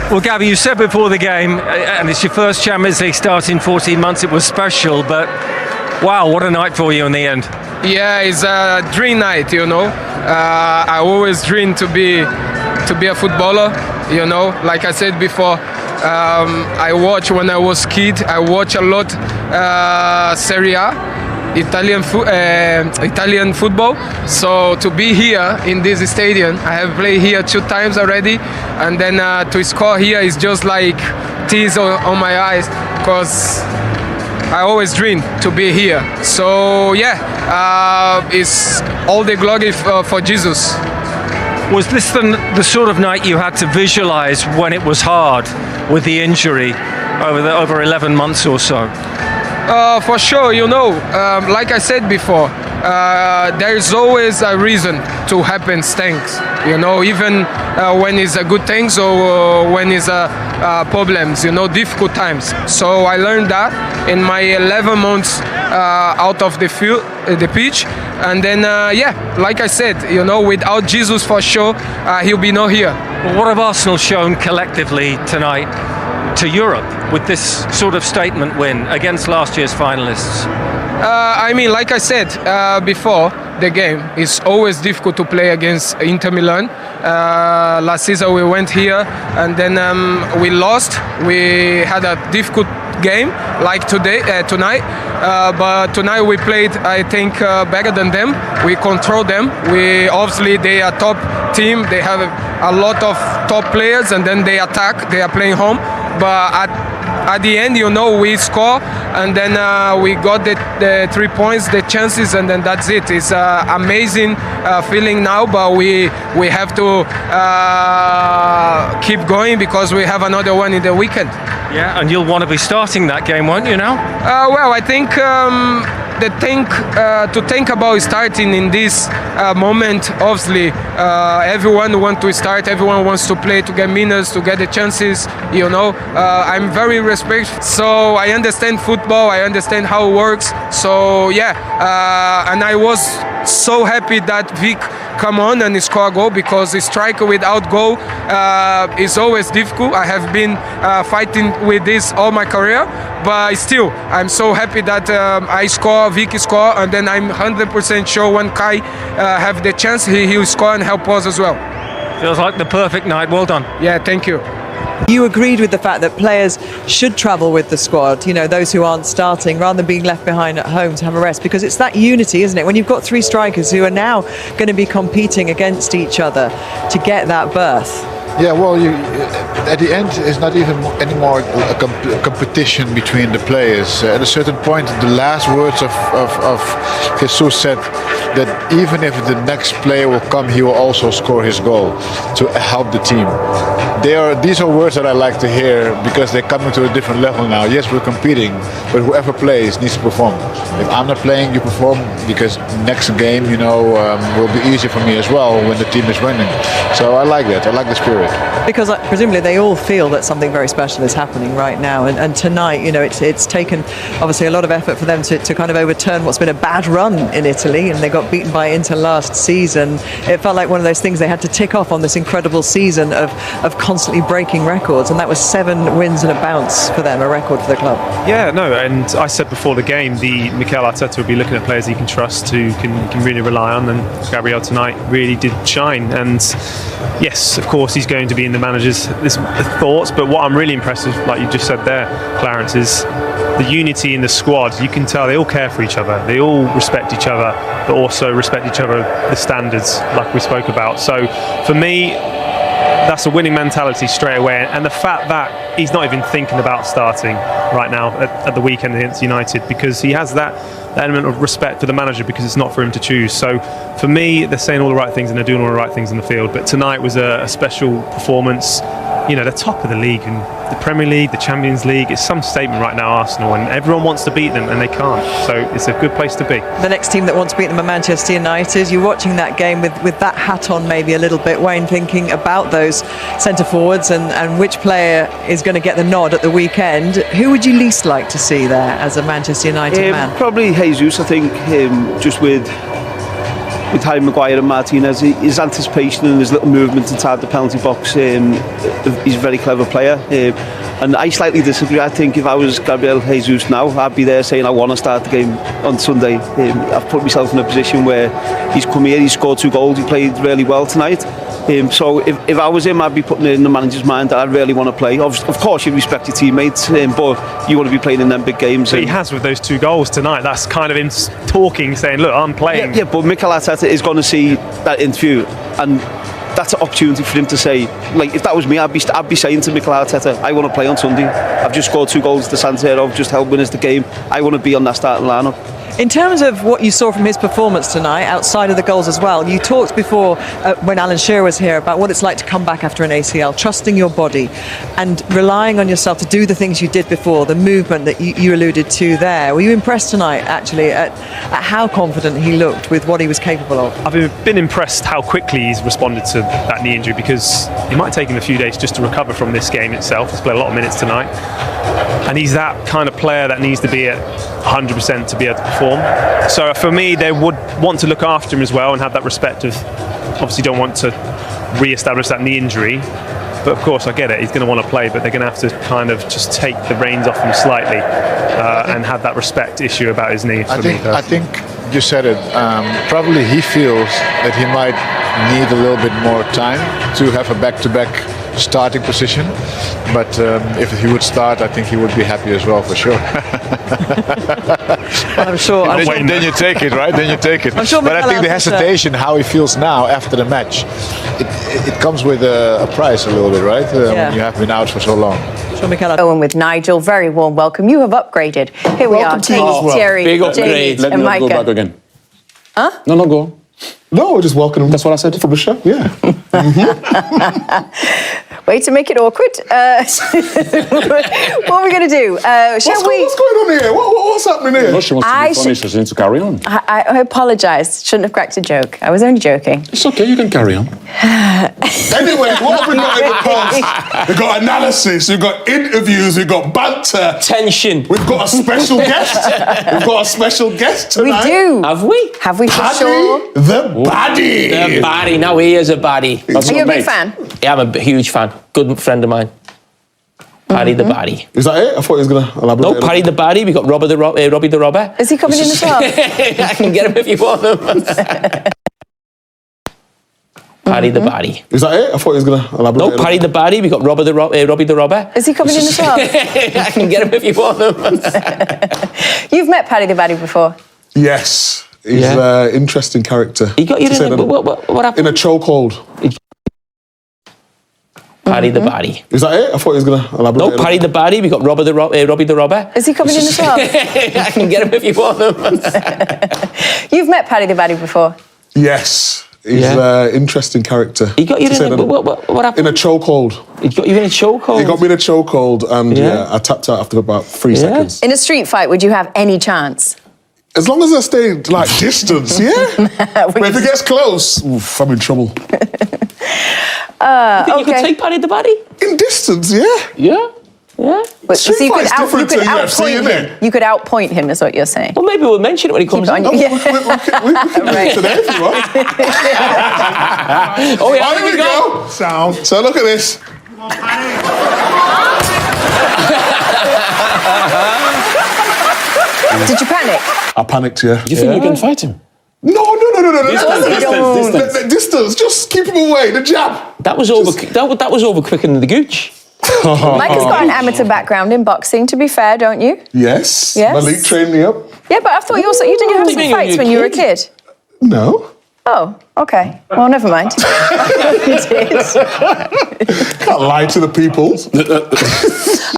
Well, Gabby, you said before the game, and it's your first Champions League start in 14 months, it was special, but wow, what a night for you in the end. Yeah, it's a dream night, you know. I always dream to be a footballer, you know. Like I said before, I watch when I was kid. I watch a lot Serie A, Italian football. So to be here in this stadium, I have played here 2 times already, and then to score here is just like tears on my eyes, because I always dream to be here. So yeah, it's all the glory for Jesus. Was this the sort of night you had to visualize when it was hard with the injury over 11 months or so? For sure, you know, like I said before, there is always a reason to happen things, you know, even when it's a good things or when it's problems, you know, difficult times. So I learned that in my 11 months out of the field, the pitch, and then yeah, like I said, you know, without Jesus for sure, he'll be not here. Well, what have Arsenal shown collectively tonight to Europe with this sort of statement win against last year's finalists? I mean, like I said before the game, it's always difficult to play against Intermilan. Last season we went here and then we lost. We had a difficult game like tonight, but tonight we played, I think, better than them. We controlled them. They are top team. They have a lot of top players, and then they attack. They are playing home. But at the end, you know, we score, and then we got the 3 points, the chances, and then that's it. It's an amazing feeling now, but we have to keep going because we have another one in the weekend. Yeah, and you'll want to be starting that game, won't you now? Well, I think the thing to think about starting in this moment, obviously, everyone wants to start, everyone wants to play, to get minutes, to get the chances, you know. I'm very respectful, so I understand football, I understand how it works. So yeah, and I was so happy that Vic come on and score a goal, because a striker without goal is always difficult. I have been fighting with this all my career, but still I'm so happy that I score, Vic score, and then I'm 100% sure when Kai have the chance, he'll score and help us as well. Feels like the perfect night. Well done. Yeah, thank you. You agreed with the fact that players should travel with the squad, you know, those who aren't starting, rather than being left behind at home to have a rest, because it's that unity, isn't it? When you've got 3 strikers who are now going to be competing against each other to get that berth. Yeah, well, at the end, it's not even anymore a competition between the players. At a certain point, the last words of Jesus said that even if the next player will come, he will also score his goal to help the team. These are words that I like to hear, because they're coming to a different level now. Yes, we're competing, but whoever plays needs to perform. If I'm not playing, you perform, because next game, you know, will be easier for me as well when the team is winning. So I like that. I like the spirit. Because presumably they all feel that something very special is happening right now, and tonight, you know, it's taken obviously a lot of effort for them to kind of overturn what's been a bad run in Italy, and they got beaten by Inter last season. It felt like one of those things they had to tick off on this incredible season of constantly breaking records, and that was 7 wins and a bounce for them, a record for the club. Yeah, no, and I said before the game, Mikel Arteta will be looking at players he can trust, who can really rely on, and Gabriel tonight really did shine. And yes, of course, he's going to be in the manager's thoughts, but what I'm really impressed with, like you just said there, Clarence, is the unity in the squad. You can tell they all care for each other, they all respect each other, but also respect each other, the standards like we spoke about. So for me, that's a winning mentality straight away, and the fact that he's not even thinking about starting right now at the weekend against United, because he has that element of respect for the manager, because it's not for him to choose. So for me, they're saying all the right things and they're doing all the right things in the field, but tonight was a special performance. You know, they're top of the league, and the Premier League, the Champions League, it's some statement right now, Arsenal, and everyone wants to beat them and they can't, so it's a good place to be. The next team that wants to beat them are Manchester United. You're watching that game with that hat on maybe a little bit, Wayne, thinking about those centre forwards and which player is going to get the nod at the weekend. Who would you least like to see there as a Manchester United man? Probably Jesus, I think, just with Harry Maguire and Martinez, his anticipation and his little movement inside the penalty box, he's a very clever player. And I slightly disagree. I think if I was Gabriel Jesus now, I'd be there saying I want to start the game on Sunday. I've put myself in a position where he's come here, he's scored 2 goals, he played really well tonight. So if I was him, I'd be putting it in the manager's mind that I really want to play. Of course, you respect your teammates, but you want to be playing in them big games. But he has with those 2 goals tonight. That's kind of him talking, saying, "Look, I'm playing." Yeah, but Mikel Arteta is going to see that interview, and that's an opportunity for him to say, like, if that was me, I'd be saying to Mikel Arteta, I want to play on Sunday. I've just scored 2 goals to Santiago, just helped win us the game. I want to be on that starting lineup. In terms of what you saw from his performance tonight, outside of the goals as well, you talked before when Alan Shearer was here about what it's like to come back after an ACL, trusting your body and relying on yourself to do the things you did before, the movement that you alluded to there. Were you impressed tonight, actually, at how confident he looked with what he was capable of? I've been impressed how quickly he's responded to that knee injury, because it might take him a few days just to recover from this game itself. He's played a lot of minutes tonight, and he's that kind of player that needs to be at 100% to be able to perform. So for me, they would want to look after him as well and have that respect of, obviously don't want to re-establish that knee injury. But of course, I get it, he's going to want to play, but they're going to have to kind of just take the reins off him slightly and have that respect issue about his knee. I think you said it. Probably he feels that he might need a little bit more time to have a back-to-back starting position, but if he would start, I think he would be happy as well, for sure. I'm sure. Then you take it, right? Then you take it. I'm sure but I think the Mikel Arteta- hesitation, how he feels now after the match, it comes with a price a little bit, right? When you have been out for so long. Owen with Nigel, very warm welcome. You have upgraded. Here we are, Thierry, Big upgrade. Jamie, Let and me not go Micah. back again. Huh? No, go. No, just welcome him. That's what I said. From the show, yeah. Way to make it awkward. What are we going to do? What's going on here? What's happening here? No, she wants to be funny, so she needs to carry on. I apologise. Shouldn't have cracked a joke. I was only joking. It's okay, you can carry on. Anyway, what have we got in the post? We've got analysis, we've got interviews, we've got banter. Tension. We've got a special guest. We've got a special guest tonight. We do. Have we? Have we for Paddy sure? the Baddie. The baddie. Now he is a baddie. Are you a big fan? Yeah, I'm a huge fan. Good friend of mine. Paddy the baddie. Is that it? I thought he was going to elaborate. No, Paddy the baddie. We got Robbie the robber. Is he coming in as well? I can get him if you want him. Paddy the baddie. Is that it? I thought he was going to elaborate. No, Paddy the baddie. We got Robbie the robber. Is he coming in as well? I can get him if you want him. You've met Paddy the Baddie before. Yes. He's an interesting character. He got you what happened? In a chokehold. Paddy the baddie. Is that it? I thought he was going to elaborate. No, Paddy the baddie. We got Robbie the robber. Is he coming in as well? I can get him if you want him. You've met Paddy the Baddie before. Yes. He's an interesting character. He got you what happened? In a chokehold. He got you in a chokehold? He got me in a chokehold and I tapped out after about 3 seconds. In a street fight, would you have any chance? As long as I stay like distance, But if it gets close, oof, I'm in trouble. You think you could take Paddy the baddie? In distance, Yeah? So you could different to UFC, outpoint isn't him. it? You could outpoint him, is what you're saying. Well, maybe we'll mention it when he comes Keep it in. on We you. can do it today if you want. Oh, yeah, Here we go. Sound. So look at this. Did you panic? I panicked, yeah. Do you think you can fight him? No. Distance. Distance. Just keep him away. The jab. That was over. That was over quicker than the gooch. Micah's got an amateur background in boxing, to be fair, don't you? Yes. Yes. Malik trained me up. Yeah, but I thought you didn't have some fights when you were a kid. No. Oh, okay. Well, never mind. You did. Can't lie to the people.